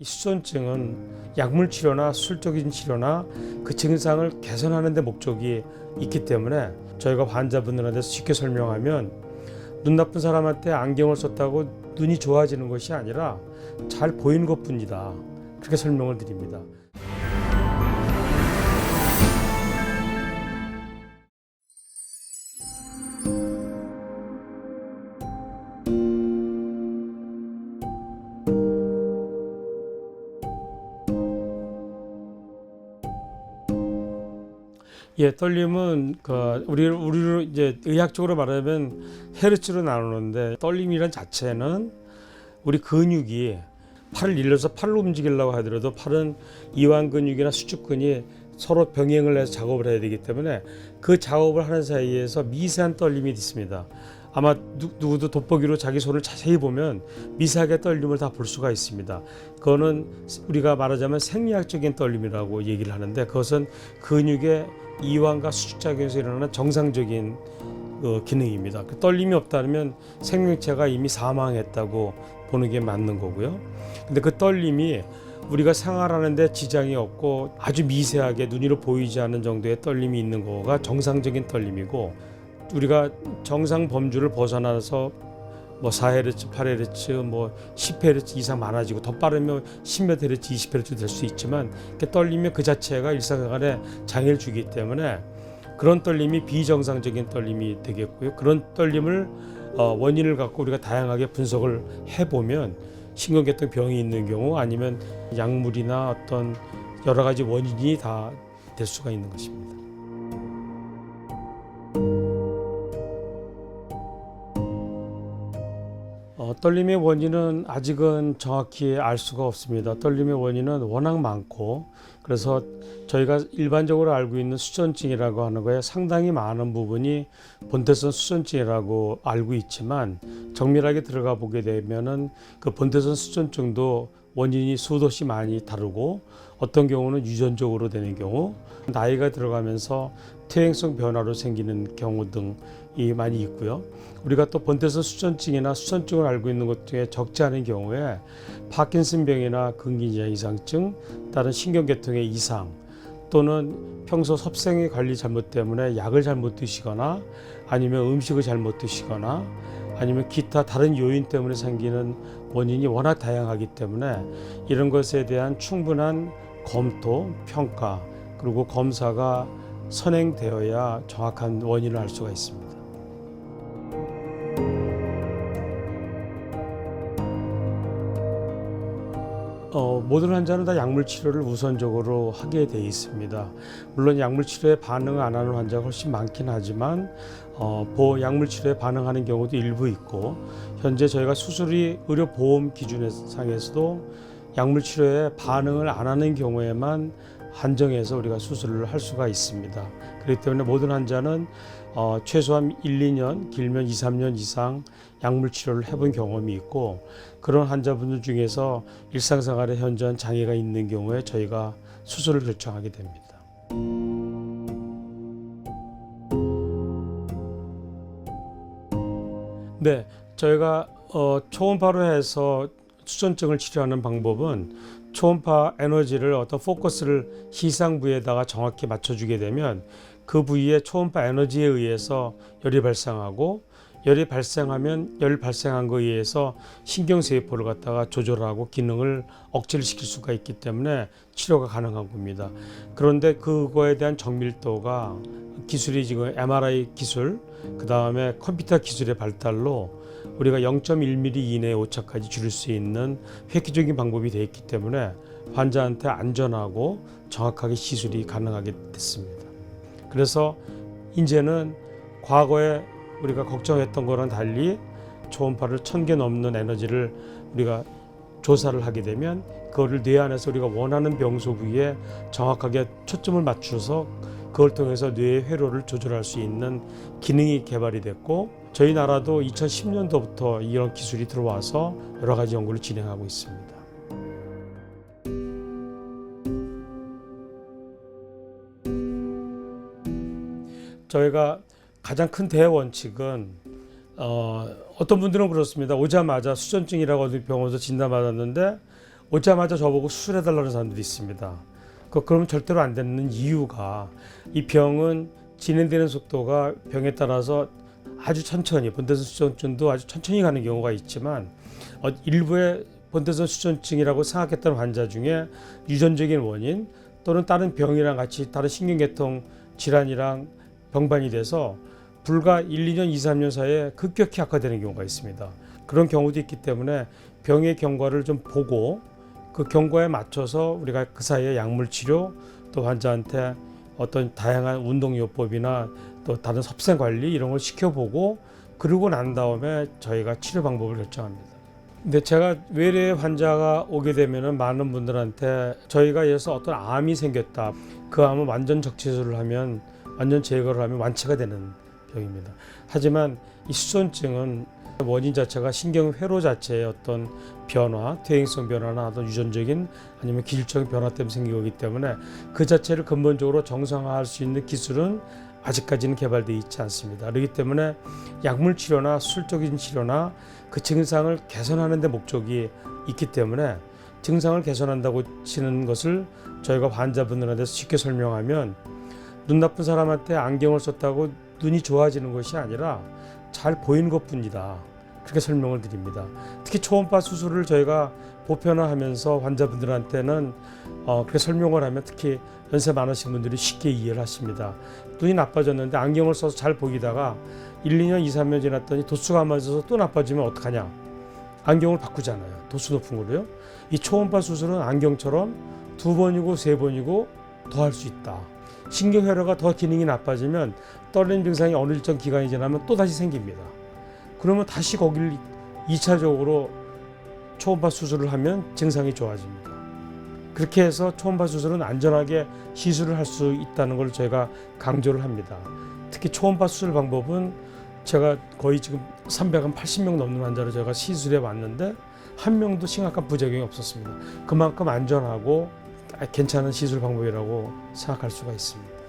이 수전증은 약물 치료나 수술적인 치료나 그 증상을 개선하는 데 목적이 있기 때문에 저희가 환자분들한테 쉽게 설명하면 눈 나쁜 사람한테 안경을 썼다고 눈이 좋아지는 것이 아니라 잘 보이는 것뿐이다. 그렇게 설명을 드립니다. 예, 떨림은 우리로 이제 의학적으로 말하면 헤르츠로 나누는데 떨림이란 자체는 우리 근육이 팔을 일러서 팔로 움직이려고 하더라도 팔은 이완 근육이나 수축근이 서로 병행을 해서 작업을 해야 되기 때문에 그 작업을 하는 사이에서 미세한 떨림이 있습니다. 아마 누구도 돋보기로 자기 손을 자세히 보면 미세하게 떨림을 다 볼 수가 있습니다. 그거는 우리가 말하자면 생리학적인 떨림이라고 얘기를 하는데 그것은 근육의 이완과 수축작용에서 일어나는 정상적인 기능입니다. 그 떨림이 없다면 생명체가 이미 사망했다고 보는 게 맞는 거고요. 근데 그 떨림이 우리가 생활하는데 지장이 없고 아주 미세하게 눈으로 보이지 않는 정도의 떨림이 있는 거가 정상적인 떨림이고, 우리가 정상 범주를 벗어나서 뭐 4Hz, 8Hz, 뭐 10Hz 이상 많아지고 더 빠르면 10몇 Hz, 20Hz 될 수 있지만 떨림이 그 자체가 일상생활에 장애를 주기 때문에 그런 떨림이 비정상적인 떨림이 되겠고요. 그런 떨림을 원인을 갖고 우리가 다양하게 분석을 해보면 신경계통 병이 있는 경우 아니면 약물이나 어떤 여러 가지 원인이 다 될 수가 있는 것입니다. 떨림의 원인은 아직은 정확히 알 수가 없습니다. 떨림의 원인은 워낙 많고, 그래서 저희가 일반적으로 알고 있는 수전증이라고 하는 거에 상당히 많은 부분이 본태선 수전증이라고 알고 있지만, 정밀하게 들어가 보게 되면은 그 본태선 수전증도 원인이 수도시 많이 다르고, 어떤 경우는 유전적으로 되는 경우, 나이가 들어가면서 퇴행성 변화로 생기는 경우 등이 많이 있고요. 우리가 또 본태선 수전증이나 수전증을 알고 있는 것 중에 적지 않은 경우에 파킨슨병이나 근기장 이상증, 다른 신경계통의 이상, 또는 평소 섭생의 관리 잘못 때문에 약을 잘못 드시거나 아니면 음식을 잘못 드시거나 아니면 기타 다른 요인 때문에 생기는 원인이 워낙 다양하기 때문에 이런 것에 대한 충분한 검토, 평가, 그리고 검사가 선행되어야 정확한 원인을 알 수가 있습니다. 모든 환자는 다 약물 치료를 우선적으로 하게 돼 있습니다. 물론 약물 치료에 반응 안 하는 환자가 훨씬 많긴 하지만 약물 치료에 반응하는 경우도 일부 있고, 현재 저희가 수술이 의료보험 기준상에서도 약물 치료에 반응을 안 하는 경우에만 한정해서 우리가 수술을 할 수가 있습니다. 그렇기 때문에 모든 환자는 최소한 1, 2년, 길면 2, 3년 이상 약물 치료를 해본 경험이 있고, 그런 환자분들 중에서 일상생활에 현저한 장애가 있는 경우에 저희가 수술을 결정하게 됩니다. 네, 저희가 초음파로 해서 수전증을 치료하는 방법은 초음파 에너지를 어떤 포커스를 시상 부위에다가 정확히 맞춰주게 되면 그 부위에 초음파 에너지에 의해서 열이 발생하고, 열이 발생하면 열 발생한 거에 의해서 신경세포를 갖다가 조절하고 기능을 억제를 시킬 수가 있기 때문에 치료가 가능한 겁니다. 그런데 그거에 대한 정밀도가 기술이 지금 MRI 기술, 그 다음에 컴퓨터 기술의 발달로 우리가 0.1mm 이내의 오차까지 줄일 수 있는 획기적인 방법이 되어 있기 때문에 환자한테 안전하고 정확하게 시술이 가능하게 됐습니다. 그래서 이제는 과거에 우리가 걱정했던 거랑 달리 초음파를 1000개 넘는 에너지를 우리가 조사를 하게 되면 그거를 뇌 안에서 우리가 원하는 병소 부위에 정확하게 초점을 맞춰서 그걸 통해서 뇌의 회로를 조절할 수 있는 기능이 개발이 됐고, 저희 나라도 2010년도부터 이런 기술이 들어와서 여러 가지 연구를 진행하고 있습니다. 저희가 가장 큰 대원칙은 어떤 분들은 그렇습니다. 오자마자 수전증이라고 병원에서 진단받았는데 오자마자 저보고 수술해달라는 사람들이 있습니다. 그러면 절대로 안 되는 이유가 이 병은 진행되는 속도가 병에 따라서 아주 천천히 본대선 수전증도 아주 천천히 가는 경우가 있지만 일부의 본대선 수전증이라고 생각했던 환자 중에 유전적인 원인 또는 다른 병이랑 같이 다른 신경계통 질환이랑 병반이 돼서 불과 1, 2년, 2, 3년 사이에 급격히 악화되는 경우가 있습니다. 그런 경우도 있기 때문에 병의 경과를 좀 보고 그 경과에 맞춰서 우리가 그 사이에 약물 치료 또 환자한테 어떤 다양한 운동요법이나 또 다른 섭생 관리 이런 걸 시켜보고 그러고 난 다음에 저희가 치료 방법을 결정합니다. 근데 제가 외래 환자가 오게 되면은 많은 분들한테 저희가 예를 들어서 어떤 암이 생겼다. 그 암은 완전 적치수술을 하면 완전 제거를 하면 완치가 되는 병입니다. 하지만 이 수전증은 원인 자체가 신경회로 자체의 어떤 변화, 퇴행성 변화나 어떤 유전적인 아니면 기질적인 변화 때문에 생긴 거기 때문에 그 자체를 근본적으로 정상화할 수 있는 기술은 아직까지는 개발되어 있지 않습니다. 그렇기 때문에 약물 치료나 수술적인 치료나 그 증상을 개선하는 데 목적이 있기 때문에 증상을 개선한다고 치는 것을 저희가 환자분들한테 쉽게 설명하면 눈 나쁜 사람한테 안경을 썼다고 눈이 좋아지는 것이 아니라 잘 보이는 것뿐이다. 그렇게 설명을 드립니다. 특히 초음파 수술을 저희가 보편화하면서 환자분들한테는 그렇게 설명을 하면 특히 연세 많으신 분들이 쉽게 이해를 하십니다. 눈이 나빠졌는데 안경을 써서 잘 보이다가 1, 2년, 2, 3년 지났더니 도수가 안 맞아서 또 나빠지면 어떡하냐. 안경을 바꾸잖아요. 도수 높은 거로요. 이 초음파 수술은 안경처럼 2번이고 3번이고 더 할 수 있다. 신경회로가 더 기능이 나빠지면 떨리는 증상이 어느 일정 기간이 지나면 또 다시 생깁니다. 그러면 다시 거기를 2차적으로 초음파 수술을 하면 증상이 좋아집니다. 그렇게 해서 초음파 수술은 안전하게 시술을 할 수 있다는 걸 저희가 강조를 합니다. 특히 초음파 수술 방법은 제가 거의 지금 380명 넘는 환자를 제가 시술해 왔는데 한 명도 심각한 부작용이 없었습니다. 그만큼 안전하고 괜찮은 시술 방법이라고 생각할 수가 있습니다.